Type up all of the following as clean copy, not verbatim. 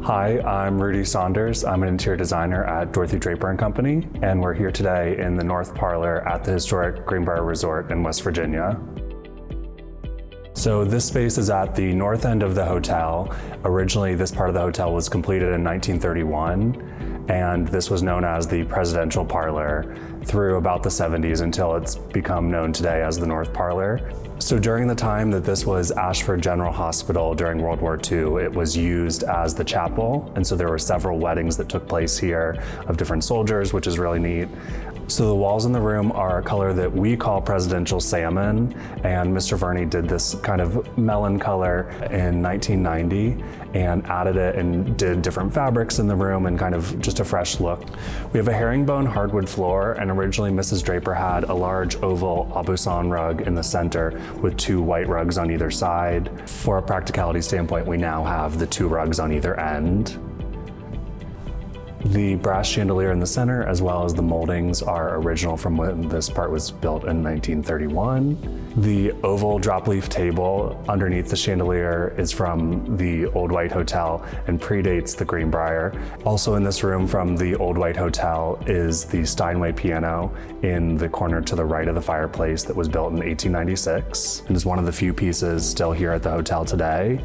Hi, I'm Rudy Saunders. I'm an interior designer at Dorothy Draper and Company, and we're here today in the North Parlor at the historic Greenbrier Resort in West Virginia. So this space is at the north end of the hotel. Originally, this part of the hotel was completed in 1931, and this was known as the Presidential Parlor through about the 70s until it's become known today as the North Parlor. So during the time that this was Ashford General Hospital during World War II, it was used as the chapel, and so there were several weddings that took place here of different soldiers, which is really neat. So the walls in the room are a color that we call presidential salmon, and Mr. Verney did this kind of melon color in 1990 and added it and did different fabrics in the room and kind of just a fresh look. We have a herringbone hardwood floor, and originally Mrs. Draper had a large oval Aubusson rug in the center with two white rugs on either side. For a practicality standpoint, we now have the two rugs on either end. The brass chandelier in the center, as well as the moldings, are original from when this part was built in 1931. The oval drop leaf table underneath the chandelier is from the Old White Hotel and predates the Greenbrier. Also in this room from the Old White Hotel is the Steinway piano in the corner to the right of the fireplace that was built in 1896 and is one of the few pieces still here at the hotel today.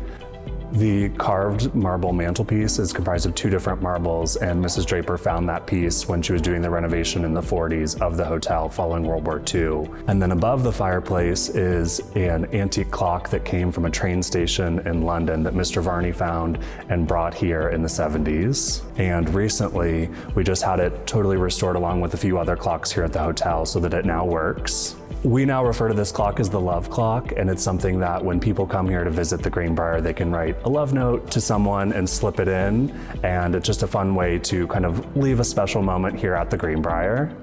The carved marble mantelpiece is comprised of two different marbles, and Mrs. Draper found that piece when she was doing the renovation in the 40s of the hotel following World War II. And then above the fireplace is an antique clock that came from a train station in London that Mr. Verney found and brought here in the 70s. And recently, we just had it totally restored along with a few other clocks here at the hotel so that it now works. We now refer to this clock as the love clock, and it's something that when people come here to visit the Greenbrier, they can write a love note to someone and slip it in, and it's just a fun way to kind of leave a special moment here at the Greenbrier.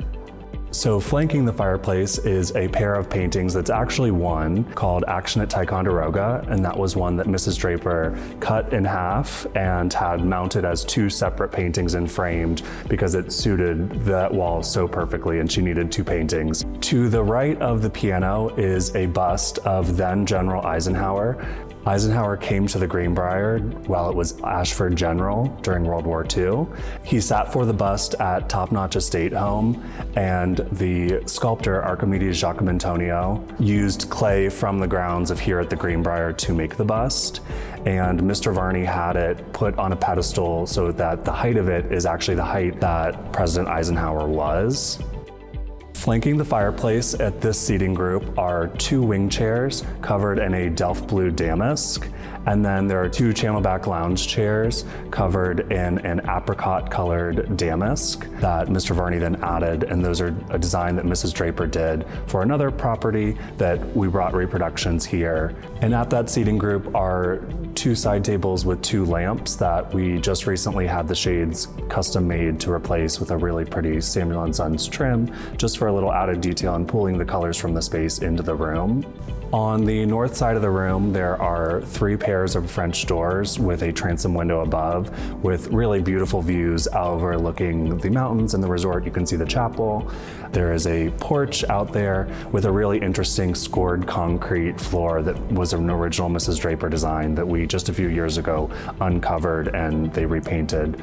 So flanking the fireplace is a pair of paintings that's actually one called Action at Ticonderoga, and that was one that Mrs. Draper cut in half and had mounted as two separate paintings and framed because it suited that wall so perfectly and she needed two paintings. To the right of the piano is a bust of then General Eisenhower. Eisenhower came to the Greenbrier while it was Ashford General during World War II. He sat for the bust at Top Notch Estate Home, and the sculptor Archimedes Giacomontonio used clay from the grounds of here at the Greenbrier to make the bust. And Mr. Verney had it put on a pedestal so that the height of it is actually the height that President Eisenhower was. Flanking the fireplace at this seating group are two wing chairs covered in a Delft blue damask, and then there are two Channelback lounge chairs covered in an apricot colored damask that Mr. Verney then added, and those are a design that Mrs. Draper did for another property that we brought reproductions here. And at that seating group are two side tables with two lamps that we just recently had the shades custom made to replace with a really pretty Samuel & Sons trim, just for a little added detail and pulling the colors from the space into the room. On the north side of the room, there are three pairs of French doors with a transom window above with really beautiful views overlooking the mountains and the resort. You can see the chapel. There is a porch out there with a really interesting scored concrete floor that was an original Mrs. Draper design that we just a few years ago uncovered and they repainted.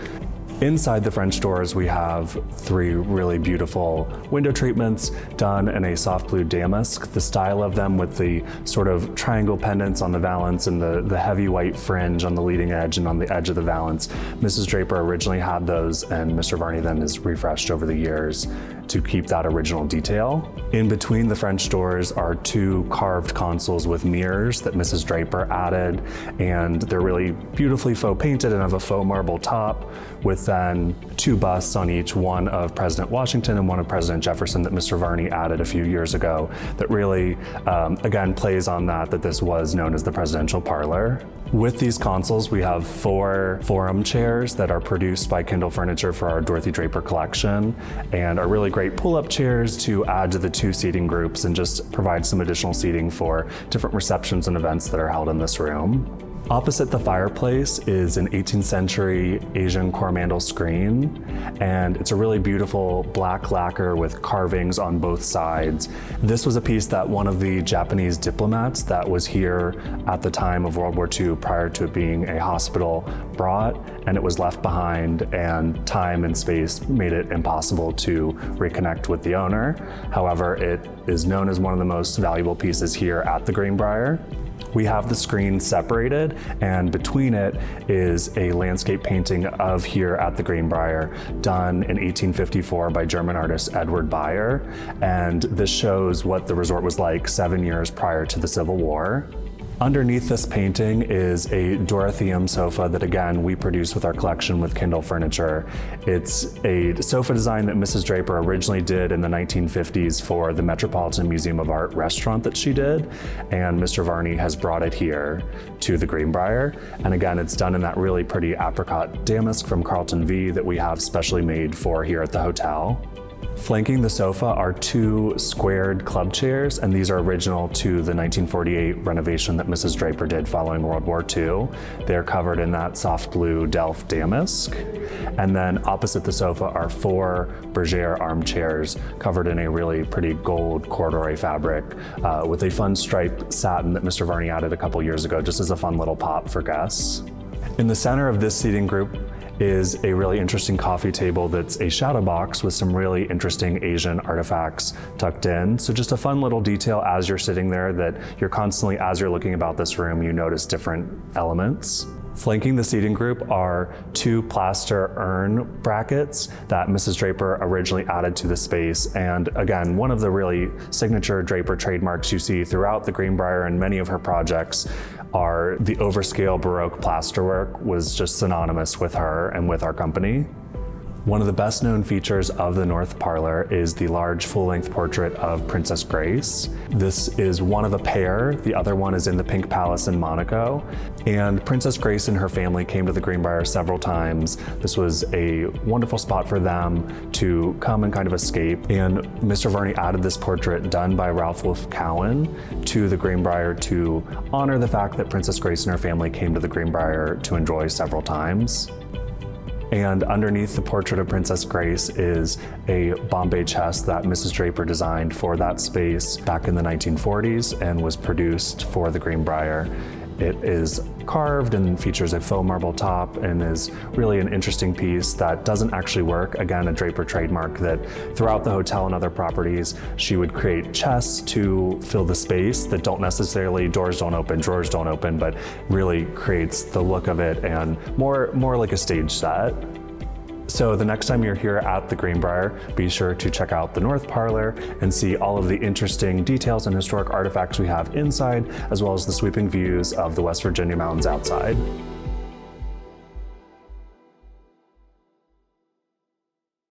Inside the French doors, we have three really beautiful window treatments done in a soft blue damask. The style of them with the sort of triangle pendants on the valance and the heavy white fringe on the leading edge and on the edge of the valance. Mrs. Draper originally had those, and Mr. Verney then has refreshed over the years to keep that original detail. In between the French doors are two carved consoles with mirrors that Mrs. Draper added, and they're really beautifully faux painted and have a faux marble top with then two busts on each, one of President Washington and one of President Jefferson that Mr. Verney added a few years ago that really, again, plays on that this was known as the Presidential Parlor. With these consoles, we have 4 forum chairs that are produced by Kindle Furniture for our Dorothy Draper collection and are really great pull-up chairs to add to the two seating groups and just provide some additional seating for different receptions and events that are held in this room. Opposite the fireplace is an 18th century Asian coromandel screen, and it's a really beautiful black lacquer with carvings on both sides. This was a piece that one of the Japanese diplomats that was here at the time of World War II prior to it being a hospital brought, and it was left behind, and time and space made it impossible to reconnect with the owner. However, it is known as one of the most valuable pieces here at the Greenbrier. We have the screen separated, and between it is a landscape painting of here at the Greenbrier done in 1854 by German artist Edward Beyer. And this shows what the resort was like 7 years prior to the Civil War. Underneath this painting is a Dorotheum sofa that, again, we produced with our collection with Kindle Furniture. It's a sofa design that Mrs. Draper originally did in the 1950s for the Metropolitan Museum of Art restaurant that she did, and Mr. Varney has brought it here to the Greenbrier. And again, it's done in that really pretty apricot damask from Carlton V that we have specially made for here at the hotel. Flanking the sofa are two squared club chairs, and these are original to the 1948 renovation that Mrs. Draper did following World War II. They're covered in that soft blue Delft damask. And then opposite the sofa are four Bergère armchairs covered in a really pretty gold corduroy fabric with a fun striped satin that Mr. Varney added a couple years ago just as a fun little pop for guests. In the center of this seating group is a really interesting coffee table that's a shadow box with some really interesting Asian artifacts tucked in. So just a fun little detail as you're sitting there that you're constantly, as you're looking about this room, you notice different elements. Flanking the seating group are two plaster urn brackets that Mrs. Draper originally added to the space. And again, one of the really signature Draper trademarks you see throughout the Greenbrier and many of her projects are the overscale Baroque plasterwork was just synonymous with her and with our company. One of the best known features of the North Parlor is the large full-length portrait of Princess Grace. This is one of a pair. The other one is in the Pink Palace in Monaco. And Princess Grace and her family came to the Greenbrier several times. This was a wonderful spot for them to come and kind of escape. And Mr. Varney added this portrait done by Ralph Wolf Cowan to the Greenbrier to honor the fact that Princess Grace and her family came to the Greenbrier to enjoy several times. And underneath the portrait of Princess Grace is a Bombay chest that Mrs. Draper designed for that space back in the 1940s and was produced for the Greenbrier. It is carved and features a faux marble top and is really an interesting piece that doesn't actually work. Again, a Draper trademark that throughout the hotel and other properties, she would create chests to fill the space that don't necessarily, doors don't open, drawers don't open, but really creates the look of it and more like a stage set. So the next time you're here at the Greenbrier, be sure to check out the North Parlor and see all of the interesting details and historic artifacts we have inside, as well as the sweeping views of the West Virginia mountains outside.